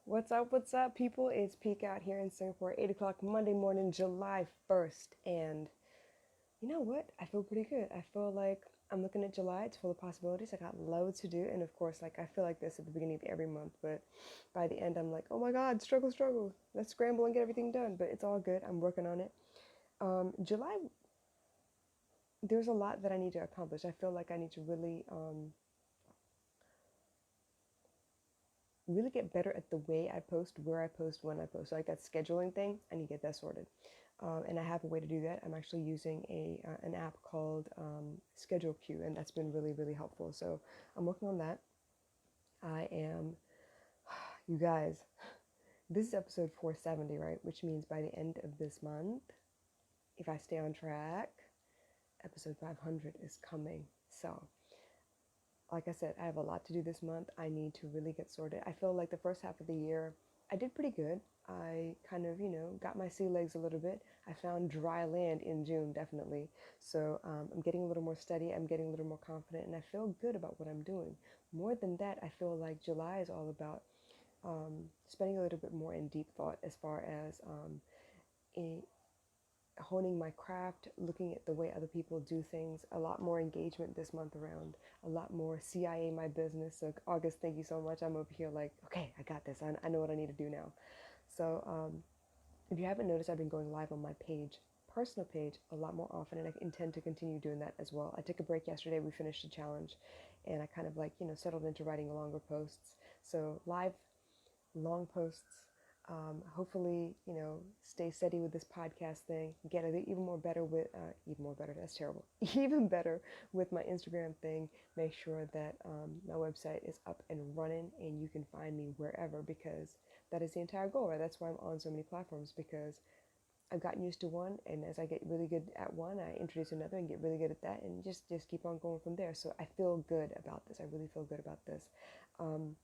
What's up, people? It's peak out here in Singapore, 8 o'clock Monday morning, July 1st. And you know what? I feel pretty good. I feel like I'm looking at July. It's full of possibilities. I got loads to do. And of course, like I feel like this at the beginning of every month. But by the end, I'm like, oh my God, struggle, struggle. Let's scramble and get everything done. But it's all good. I'm working on it. July, there's a lot that I need to accomplish. I feel like I need to really get better at the way I post, where I post, when I post. So like that scheduling thing, I need to get that sorted. And I have a way to do that. I'm actually using an app called Schedule Queue, and that's been really, really helpful. So I'm working on that. I am, you guys, this is episode 470, right? Which means by the end of this month, if I stay on track, episode 500 is coming. So like I said, I have a lot to do this month. I need to really get sorted. I feel like the first half of the year, I did pretty good. I kind of, got my sea legs a little bit. I found dry land in June, definitely. So I'm getting a little more steady. I'm getting a little more confident, and I feel good about what I'm doing. More than that, I feel like July is all about spending a little bit more in deep thought as far as a, honing my craft, looking at the way other people do things, a lot more engagement this month around, a lot more CIA my business. So August, thank you so much. I'm over here like, okay, I got this. I know what I need to do now. So if you haven't noticed, I've been going live on my page, personal page, a lot more often, and I intend to continue doing that as well. I took a break yesterday. We finished the challenge, and I kind of like, settled into writing longer posts. So live long posts. Hopefully, stay steady with this podcast thing. Get even more better with, even more better. That's terrible. Even better with my Instagram thing. Make sure that my website is up and running, and you can find me wherever because that is the entire goal. Right? That's why I'm on so many platforms because I've gotten used to one, and as I get really good at one, I introduce another and get really good at that, and just keep on going from there. So I feel good about this. I really feel good about this. Um,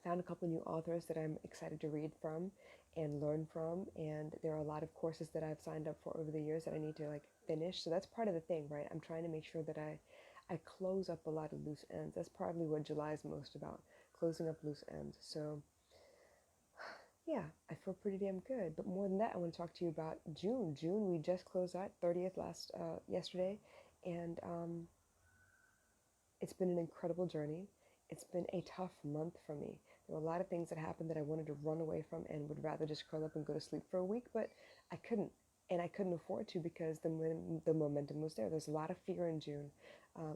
Found a couple new authors that I'm excited to read from and learn from, and there are a lot of courses that I've signed up for over the years that I need to like finish. So that's part of the thing, right? I'm trying to make sure that I close up a lot of loose ends. That's probably what July is most about, closing up loose ends. So yeah, I feel pretty damn good. But more than that, I want to talk to you about June. June, we just closed out 30th yesterday, and it's been an incredible journey. It's been a tough month for me. There were a lot of things that happened that I wanted to run away from and would rather just curl up and go to sleep for a week, but I couldn't. And I couldn't afford to because the momentum was there. There's a lot of fear in June.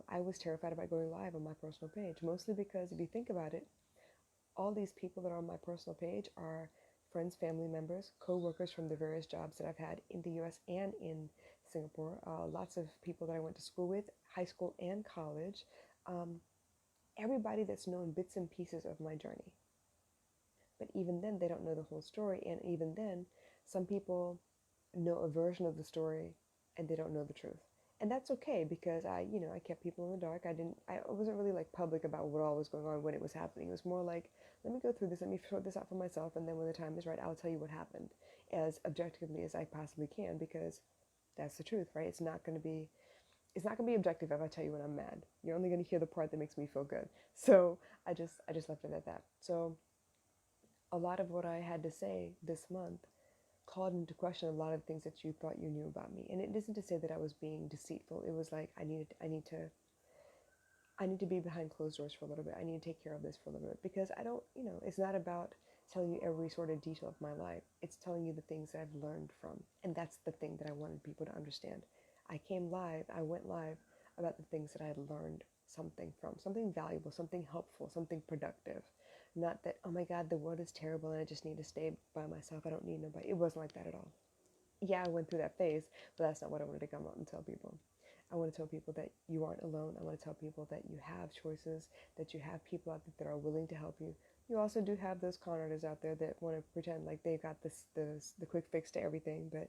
I was terrified about going live on my personal page, mostly because if you think about it, all these people that are on my personal page are friends, family members, co-workers from the various jobs that I've had in the US and in Singapore. Lots of people that I went to school with, high school and college. Um, Everybody that's known bits and pieces of my journey. But even then, they don't know the whole story. And even then, some people know a version of the story and they don't know the truth. And that's okay because I kept people in the dark. I wasn't really like public about what all was going on when it was happening. It was more like, let me go through this, let me sort this out for myself. And then when the time is right, I'll tell you what happened as objectively as I possibly can because that's the truth, right? It's not gonna be objective if I tell you when I'm mad. You're only gonna hear the part that makes me feel good. So I just left it at that. So a lot of what I had to say this month called into question a lot of things that you thought you knew about me. And it isn't to say that I was being deceitful. It was like I need to be behind closed doors for a little bit. I need to take care of this for a little bit because I don't, it's not about telling you every sort of detail of my life. It's telling you the things that I've learned from. And that's the thing that I wanted people to understand. I went live about the things that I had learned something from, something valuable, something helpful, something productive. Not that, oh my God, the world is terrible and I just need to stay by myself. I don't need nobody. It wasn't like that at all. Yeah, I went through that phase, but that's not what I wanted to come out and tell people. I want to tell people that you aren't alone. I want to tell people that you have choices, that you have people out there that are willing to help you. You also do have those con artists out there that want to pretend like they got the quick fix to everything, but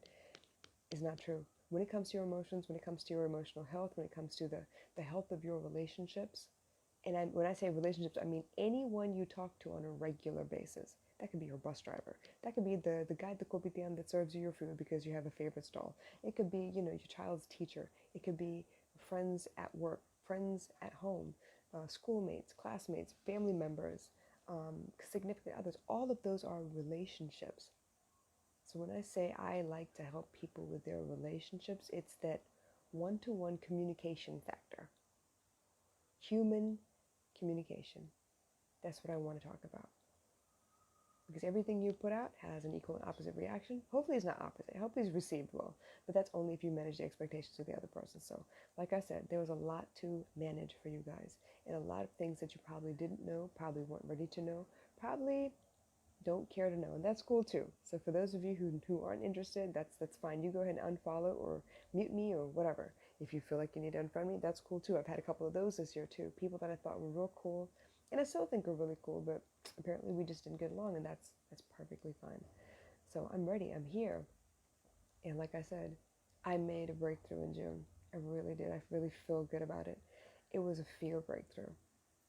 it's not true. When it comes to your emotions, when it comes to your emotional health, when it comes to the health of your relationships, and when I say relationships, I mean anyone you talk to on a regular basis. That could be your bus driver. That could be the guy at the kopitiam that serves you your food because you have a favorite stall. It could be, your child's teacher. It could be friends at work, friends at home, schoolmates, classmates, family members. significant others. All of those are relationships. So when I say I like to help people with their relationships, it's that one-to-one communication factor. Human communication. That's what I want to talk about. Because everything you put out has an equal and opposite reaction. Hopefully it's not opposite. Hopefully it's received well. But that's only if you manage the expectations of the other person. So, like I said, there was a lot to manage for you guys. And a lot of things that you probably didn't know, probably weren't ready to know, probably don't care to know. And that's cool too. So for those of you who aren't interested, that's fine. You go ahead and unfollow or mute me or whatever. If you feel like you need to unfriend me, that's cool too. I've had a couple of those this year too. People that I thought were real cool and I still think are really cool, but apparently we just didn't get along, and that's perfectly fine. So I'm ready. I'm here. And like I said, I made a breakthrough in June. I really did. I really feel good about it. It was a fear breakthrough.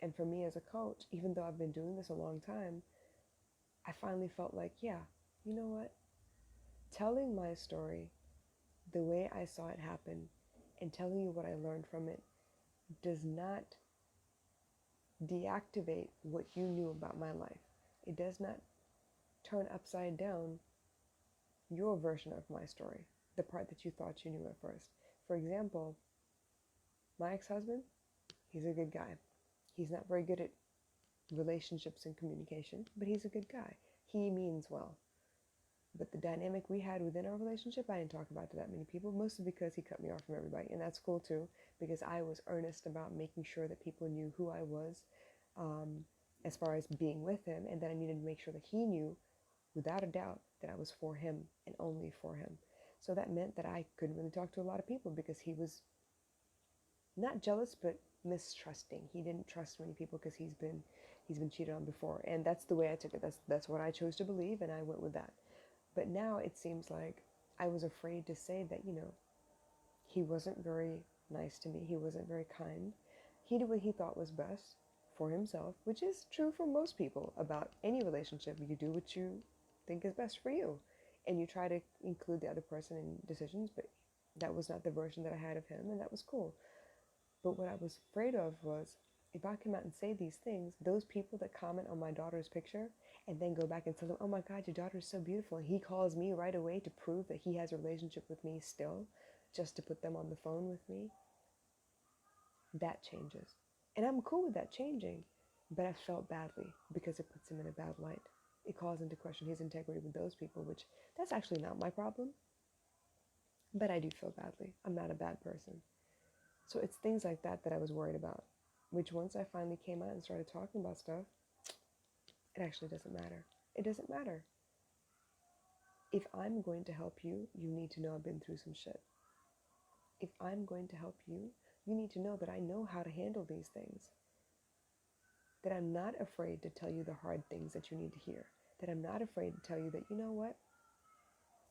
And for me as a coach, even though I've been doing this a long time, I finally felt like, yeah, you know what? Telling my story the way I saw it happen and telling you what I learned from it does not deactivate what you knew about my life. It does not turn upside down your version of my story, the part that you thought you knew at first. For example, my ex-husband, he's a good guy. He's not very good at relationships and communication, but he's a good guy. He means well. But the dynamic we had within our relationship, I didn't talk about to that many people, mostly because he cut me off from everybody. And that's cool too, because I was earnest about making sure that people knew who I was, as far as being with him, and that I needed to make sure that he knew without a doubt that I was for him and only for him. So that meant that I couldn't really talk to a lot of people because he was not jealous, but mistrusting. He didn't trust many people because he's been cheated on before, and that's the way I took it. That's what I chose to believe, and I went with that. But now it seems like I was afraid to say that, he wasn't very nice to me. He wasn't very kind. He did what he thought was best for himself, which is true for most people about any relationship. You do what you think is best for you, and you try to include the other person in decisions, but that was not the version that I had of him, and that was cool. But what I was afraid of was, if I come out and say these things, those people that comment on my daughter's picture and then go back and tell them, oh my God, your daughter is so beautiful, and he calls me right away to prove that he has a relationship with me still, just to put them on the phone with me, that changes. And I'm cool with that changing, but I felt badly because it puts him in a bad light. It calls into question his integrity with those people, which that's actually not my problem. But I do feel badly. I'm not a bad person. So it's things like that that I was worried about, which once I finally came out and started talking about stuff, it actually doesn't matter. It doesn't matter. If I'm going to help you, you need to know I've been through some shit. If I'm going to help you, you need to know that I know how to handle these things. That I'm not afraid to tell you the hard things that you need to hear. That I'm not afraid to tell you that, you know what?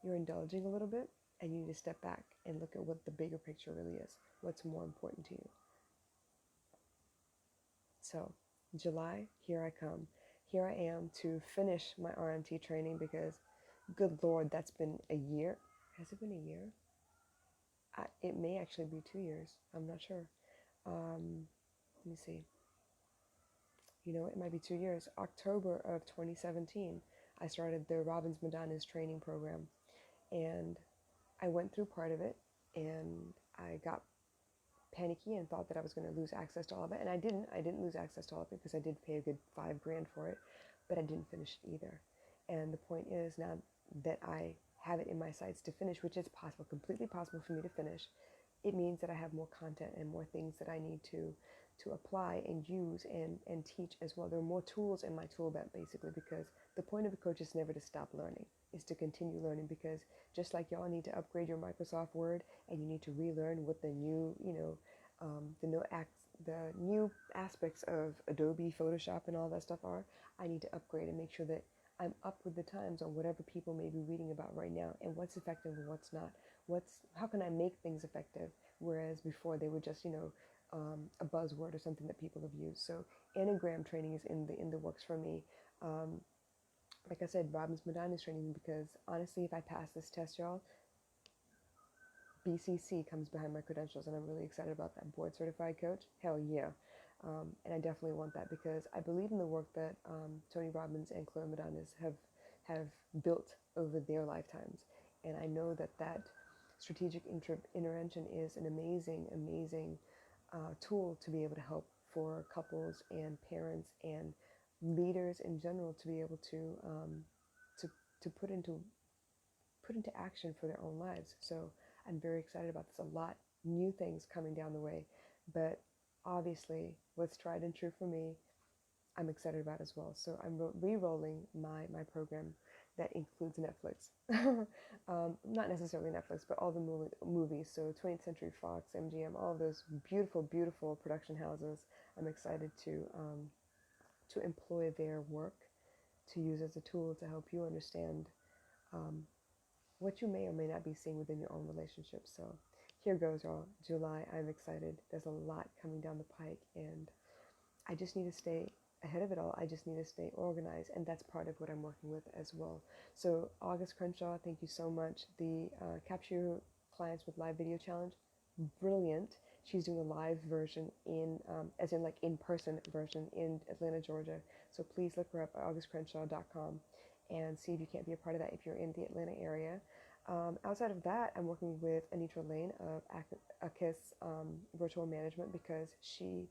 You're indulging a little bit, and you need to step back and look at what the bigger picture really is. What's more important to you. So, July, here I come. Here I am to finish my RMT training because, good Lord, that's been a year. Has it been a year? It may actually be 2 years. I'm not sure. Let me see. It might be 2 years. October of 2017, I started the Robbins Madanes training program. And I went through part of it, and I got panicky and thought that I was going to lose access to all of it. And I didn't. I didn't lose access to all of it because I did pay a good $5,000 for it, but I didn't finish it either. And the point is, now that I have it in my sights to finish, which is possible, completely possible for me to finish, it means that I have more content and more things that I need to apply and use and teach as well. There are more tools in my tool belt, basically, because the point of a coach is never to stop learning. Is to continue learning, because just like y'all need to upgrade your Microsoft Word and you need to relearn what the new, the new aspects of Adobe, Photoshop, and all that stuff are, I need to upgrade and make sure that I'm up with the times on whatever people may be reading about right now and what's effective and what's not. How can I make things effective? Whereas before they were just, a buzzword or something that people have used. So Enneagram training is in the works for me. Like I said, Robbins Madanes training, because honestly, if I pass this test, y'all, BCC comes behind my credentials, and I'm really excited about that. Board certified coach, hell yeah. And I definitely want that because I believe in the work that Tony Robbins and Claire Madanis have built over their lifetimes. And I know that strategic intervention is an amazing tool to be able to help for couples and parents and leaders in general to be able to to put into action for their own lives. So I'm very excited about this. A lot new things coming down the way, but obviously what's tried and true for me, I'm excited about as well. So I'm re-rolling my program that includes Netflix. Not necessarily Netflix, but all the movies. So 20th Century Fox, MGM, all of those beautiful production houses. I'm excited to employ their work to use as a tool to help you understand um, what you may or may not be seeing within your own relationship. So here goes, y'all. July, I'm excited. There's a lot coming down the pike, and I just need to stay ahead of it all. I just need to stay organized, and that's part of what I'm working with as well. So August Crenshaw, thank you so much. The Capture Your Clients with Live Video Challenge, brilliant. She's doing a live version as in like in-person version in Atlanta, Georgia. So please look her up at augustcrenshaw.com and see if you can't be a part of that if you're in the Atlanta area. Outside of that, I'm working with Anitra Lane of Akis Virtual Management because she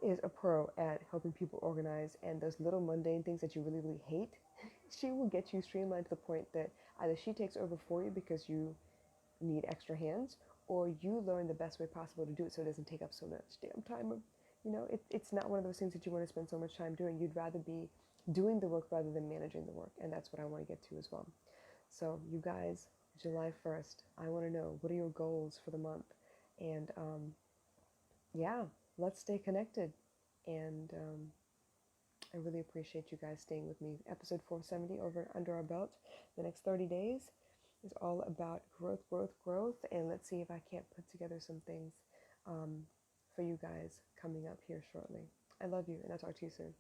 is a pro at helping people organize, and those little mundane things that you really hate, she will get you streamlined to the point that either she takes over for you because you need extra hands, or you learn the best way possible to do it so it doesn't take up so much damn time. It's not one of those things that you want to spend so much time doing. You'd rather be doing the work rather than managing the work, and that's what I want to get to as well. So you guys, July 1st, I want to know, what are your goals for the month? And yeah, let's stay connected. And I really appreciate you guys staying with me. Episode 470 over under our belt. The next 30 days is all about growth. And let's see if I can't put together some things for you guys coming up here shortly. I love you, and I'll talk to you soon.